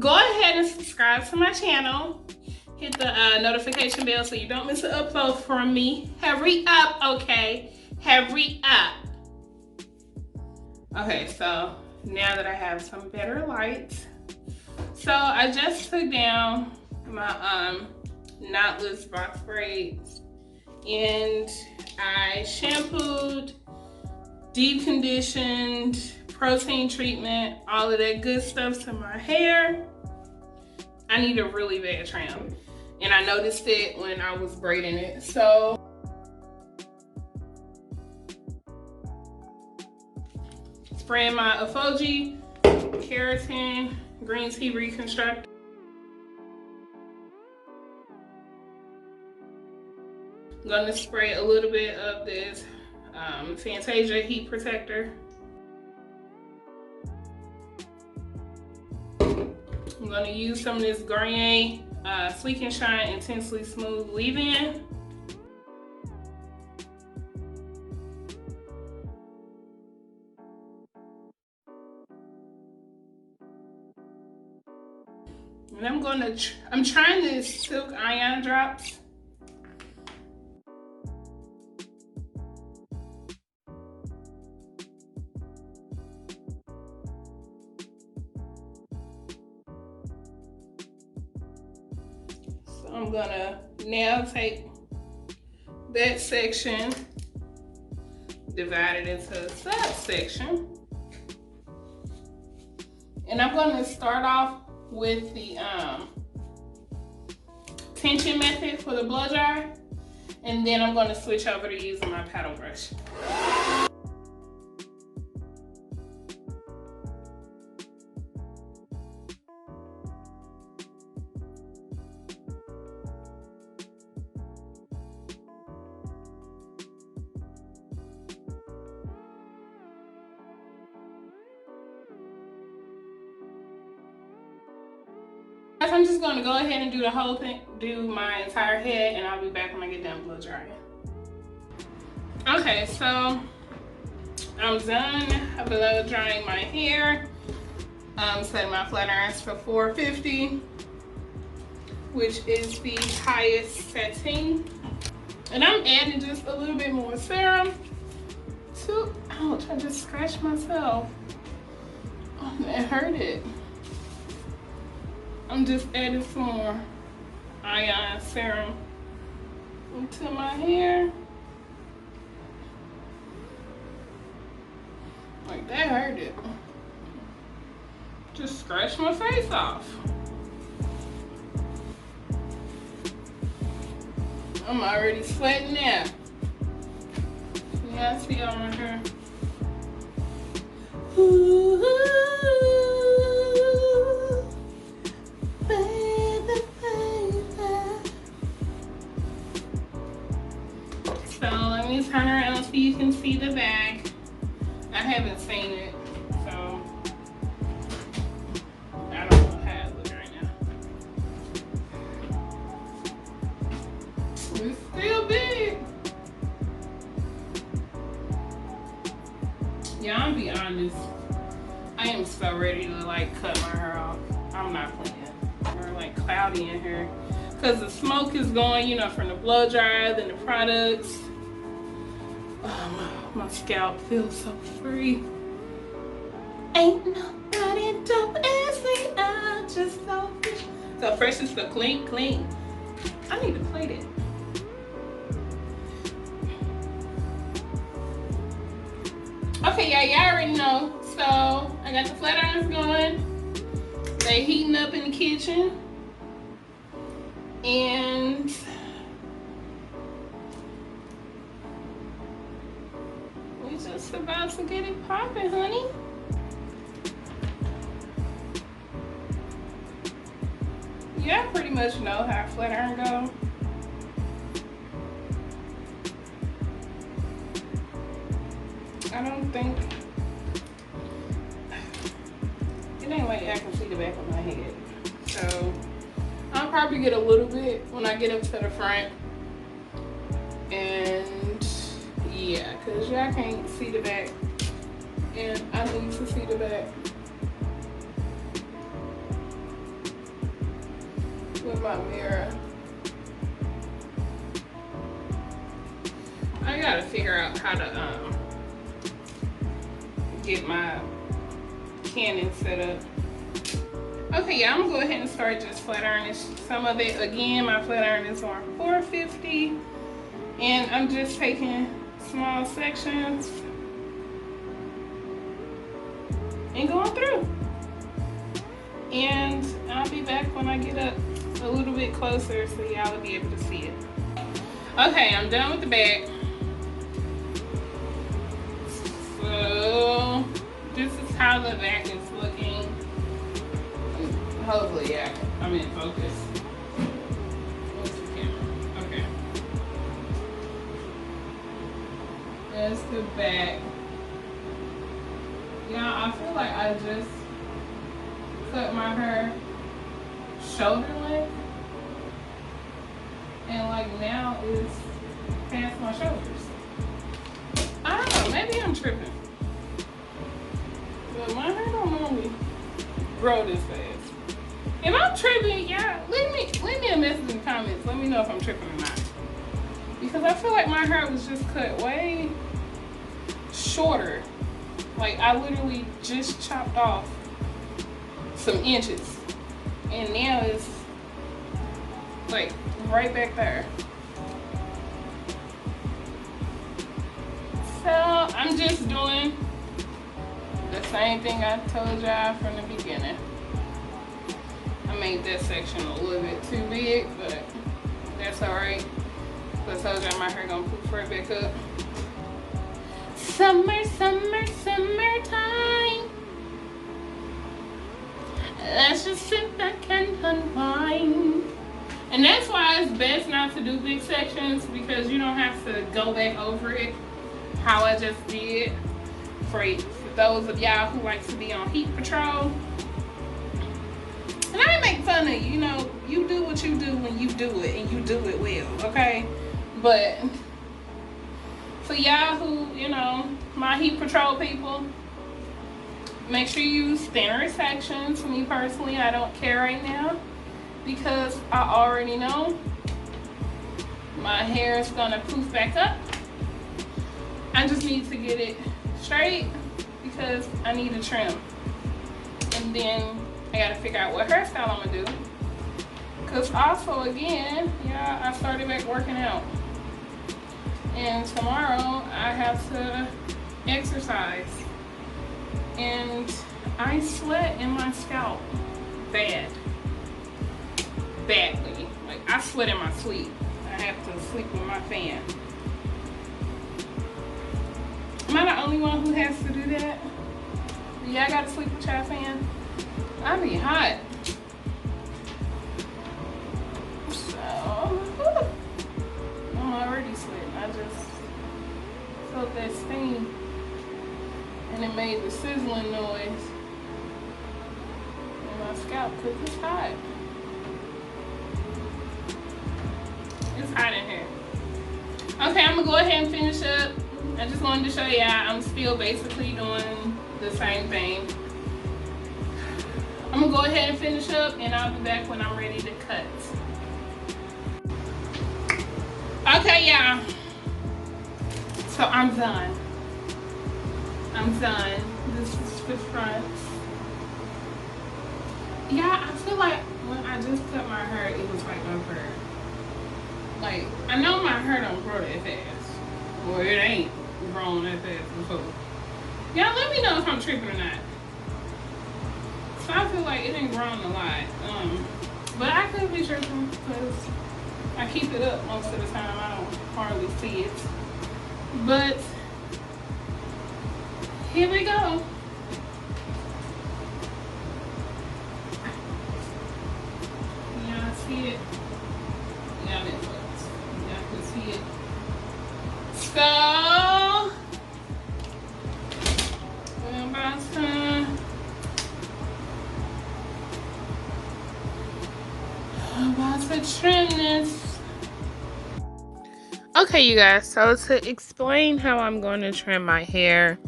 go ahead and subscribe to my channel. Hit the notification bell so you don't miss an upload from me. Hurry up, okay? Hurry up. Okay, so now that I have some better light, so I just took down my knotless box braids and I shampooed, deep conditioned, protein treatment, all of that good stuff to my hair. I need a really bad trim, and I noticed it when I was braiding it. So spraying my Afoji Keratin Green Tea Reconstruct. I'm gonna spray a little bit of this Fantasia Heat Protector. I'm gonna use some of this Garnier Sleek and Shine Intensely Smooth Leave-In. And I'm trying this Silk Ion Drops. So I'm gonna now take that section, divide it into a subsection. And I'm gonna start off with the tension method for the blow dry, and then I'm going to switch over to using my paddle brush. I'm just going to go ahead and do the whole thing, do my entire head, and I'll be back when I get done blow drying. Okay, so I'm done blow drying my hair. I'm setting my flat irons for 450, which is the highest setting. And I'm adding just a little bit more serum to, ouch, I just scratched myself. Oh, that hurt it. I'm just adding some more ion serum into my hair. Like, that hurt it. Just scratched my face off. I'm already sweating now. Yeah, I see all my hair. Ooh. So let me turn around so you can see the back. I haven't seen it, so I don't know how it looks right now. It's still big. Yeah, I'll be honest. I am so ready to like cut my hair off. I'm not playing. We're like cloudy in here because the smoke is going, you know, from the blow dryer, then the products. My scalp feels so free. Ain't nobody dope as me. I just so free. So first is the clink, clink. I need to plate it. Okay, yeah, y'all already know. So I got the flat irons going. They heating up in the kitchen. And we just about to get it popping, honey. Yeah, I pretty much know how flat iron go. I don't think it ain't like I can see the back of my head. So I'll probably get a little bit when I get up to the front. And yeah, cause y'all can't see the back. And I need to see the back. with my mirror. I gotta figure out how to get my Canon set up. Okay, yeah, I'm gonna go ahead and start just flat ironing some of it. Again, my flat iron is on 450, and I'm just taking small sections and going through. And I'll be back when I get up a little bit closer so y'all will be able to see it. Okay, I'm done with the back. So this is how the back is looking. Hopefully, yeah, I'm in focus. What's the camera? Okay. That's the back. Yeah, I feel like I just cut my hair shoulder length, and like now it's past my shoulders. I don't know, maybe I'm tripping, but my hair don't normally grow this fast. If I'm tripping, yeah, leave me a message in the comments. Let me know if I'm tripping or not, because I feel like my hair was just cut way shorter. Like I literally just chopped off some inches, and now it's like right back there. So I'm just doing the same thing I told y'all from the beginning. I made that section a little bit too big, but that's alright. I told y'all my hair gonna poof right back up. Summer, summer, summertime. Let's just sit back and unwind. And that's why it's best not to do big sections, because you don't have to go back over it how I just did. For those of y'all who like to be on heat patrol. And I ain't making fun of you, you know, you do what you do when you do it, and you do it well, okay? But for y'all who, you know, my heat patrol people, make sure you use thinner sections. For me personally, I don't care right now, because I already know my hair is gonna poof back up. I just need to get it straight because I need a trim. And then I gotta figure out what hairstyle I'm gonna do. Cause also again, yeah, I started back working out. And tomorrow I have to exercise. And I sweat in my scalp bad. Badly. Like I sweat in my sleep. I have to sleep with my fan. Am I the only one who has to do that? Yeah, I gotta sleep with y'all fan. I be hot. So I'm already sweating. I just felt that steam and it made the sizzling noise in my scalp because it's hot. It's hot in here. Okay, I'm gonna go ahead and finish up. I just wanted to show y'all I'm still basically doing the same thing. I'm gonna go ahead and finish up, and I'll be back when I'm ready to cut. Okay, y'all. So I'm done. I'm done. This is the front. Yeah, I feel like when I just cut my hair, it was like unfair. Like, I know my hair don't grow that fast. Or it ain't grown that fast before. Y'all let me know if I'm tripping or not. So I feel like it ain't grown a lot. But I could be tripping because I keep it up most of the time. I don't hardly see it. But here we go. Y'all see it? Y'all in focus. Y'all can see it. So we're about to trim this. Okay, you guys, so to explain how I'm going to trim my hair,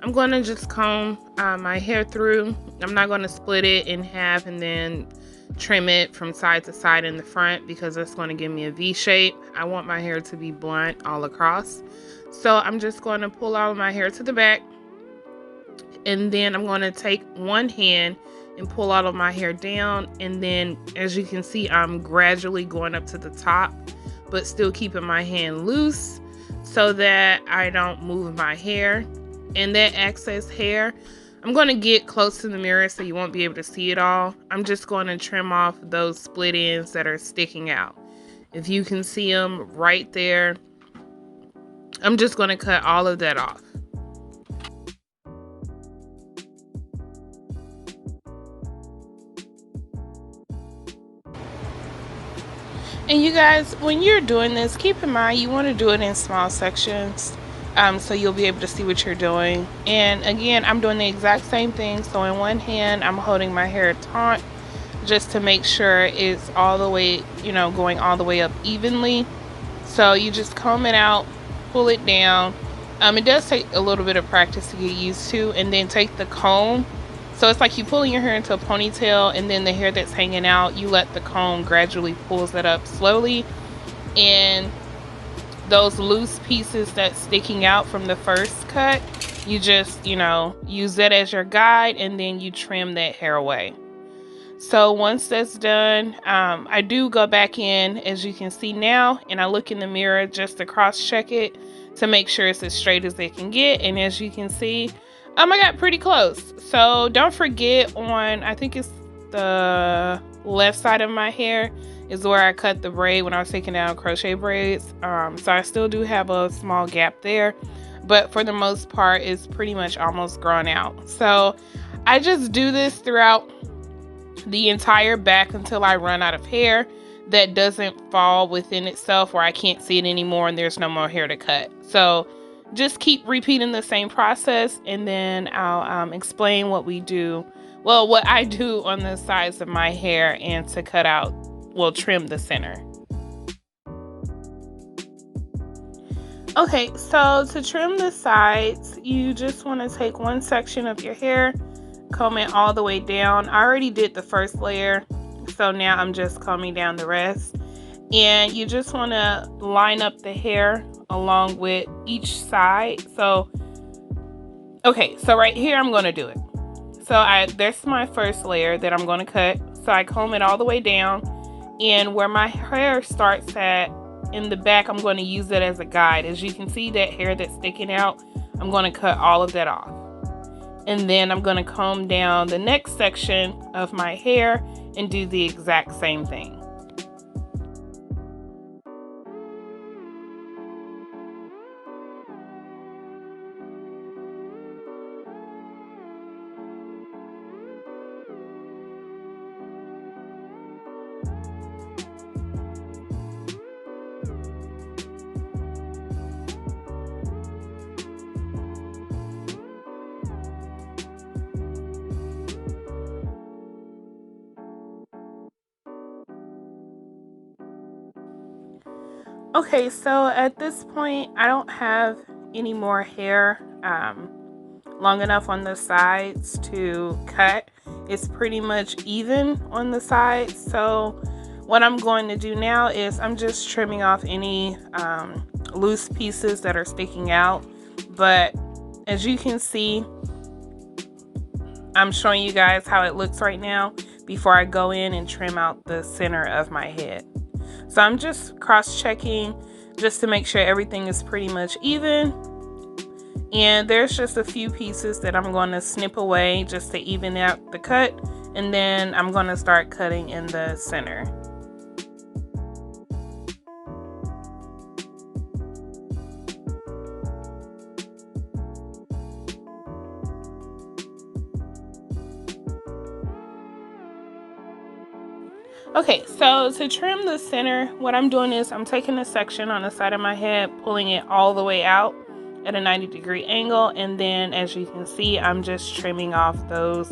I'm going to just comb my hair through. I'm not going to split it in half and then trim it from side to side in the front because it's going to give me a V shape. I want my hair to be blunt all across. So I'm just going to pull all of my hair to the back, and then I'm going to take one hand and pull all of my hair down, and then as you can see, I'm gradually going up to the top, but still keeping my hand loose so that I don't move my hair. And that excess hair, I'm going to get close to the mirror so you won't be able to see it all. I'm just going to trim off those split ends that are sticking out. If you can see them right there, I'm just going to cut all of that off. And you guys, when you're doing this, keep in mind you want to do it in small sections, so you'll be able to see what you're doing. And again, I'm doing the exact same thing. So in one hand, I'm holding my hair taut just to make sure it's all the way, going all the way up evenly. So you just comb it out, pull it down. It does take a little bit of practice to get used to, and then take the comb. So it's like you pulling your hair into a ponytail, and then the hair that's hanging out, you let the comb gradually pulls it up slowly. And those loose pieces that's sticking out from the first cut, you just, use that as your guide, and then you trim that hair away. So once that's done, I do go back in, as you can see now, and I look in the mirror just to cross check it to make sure it's as straight as it can get. And as you can see, I got pretty close. So don't forget, on, I think it's the left side of my hair is where I cut the braid when I was taking down crochet braids. So I still do have a small gap there, but for the most part, it's pretty much almost grown out. So I just do this throughout the entire back until I run out of hair that doesn't fall within itself, where I can't see it anymore and there's no more hair to cut. So just keep repeating the same process, and then I'll explain what we do. Well, what I do on the sides of my hair and to cut out, trim the center. Okay, so to trim the sides, you just want to take one section of your hair, comb it all the way down. I already did the first layer, so now I'm just combing down the rest. And you just want to line up the hair along with each side. So, okay, so right here I'm going to do it. So there's my first layer that I'm going to cut. So I comb it all the way down, and where my hair starts at in the back, I'm going to use it as a guide. As you can see, that hair that's sticking out, I'm going to cut all of that off. And then I'm going to comb down the next section of my hair and do the exact same thing. Okay, so at this point, I don't have any more hair long enough on the sides to cut. It's pretty much even on the sides. So what I'm going to do now is I'm just trimming off any loose pieces that are sticking out. But as you can see, I'm showing you guys how it looks right now before I go in and trim out the center of my head. So I'm just cross-checking just to make sure everything is pretty much even. And there's just a few pieces that I'm going to snip away just to even out the cut. And then I'm going to start cutting in the center. Okay, so to trim the center, what I'm doing is I'm taking a section on the side of my head, pulling it all the way out at a 90-degree angle, and then as you can see, I'm just trimming off those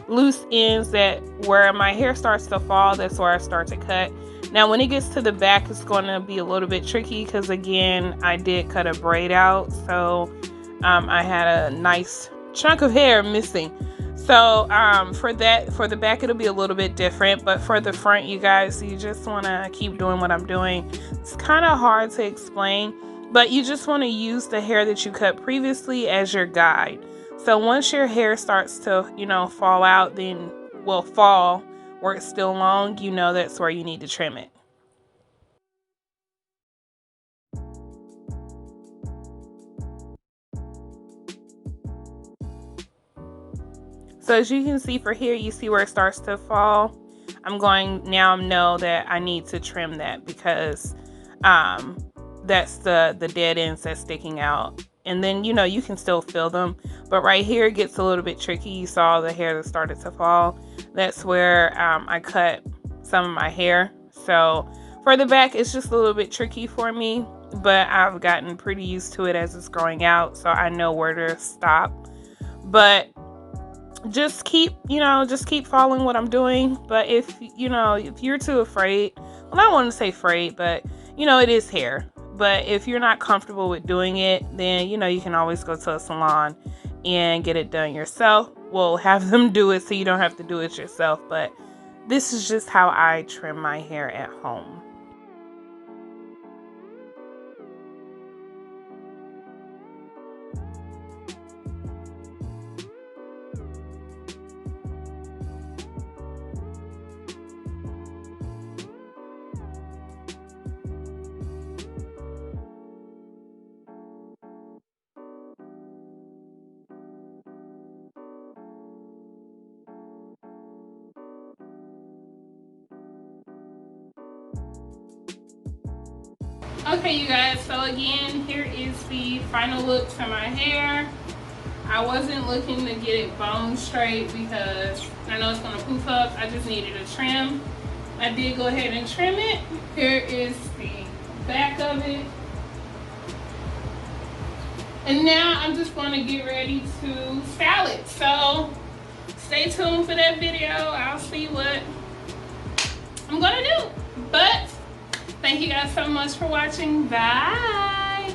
loose ends that where my hair starts to fall, that's where I start to cut. Now when it gets to the back, it's going to be a little bit tricky because again, I did cut a braid out, so I had a nice chunk of hair missing. So for the back it'll be a little bit different, but for the front, you guys, you just want to keep doing what I'm doing. It's kind of hard to explain, but you just want to use the hair that you cut previously as your guide. So once your hair starts to, fall out, then fall where it's still long, that's where you need to trim it. So as you can see for here, you see where it starts to fall. Now know that I need to trim that because that's the dead ends that's sticking out. And then, you can still feel them. But right here, it gets a little bit tricky. You saw the hair that started to fall. That's where I cut some of my hair. So for the back, it's just a little bit tricky for me. But I've gotten pretty used to it as it's growing out. So I know where to stop. But just keep following what I'm doing. But if you're too afraid, well, I don't want to say afraid, but it is hair. But if you're not comfortable with doing it, then you can always go to a salon and get it done yourself. We'll have them do it so you don't have to do it yourself. But this is just how I trim my hair at home. Okay, you guys, so again, here is the final look to my hair. I wasn't looking to get it bone straight because I know it's going to poof up. I just needed a trim. I did go ahead and trim it. Here is the back of it. And now I'm just going to get ready to style it. So stay tuned for that video. I'll see what I'm going to do. But thank you guys so much for watching. Bye.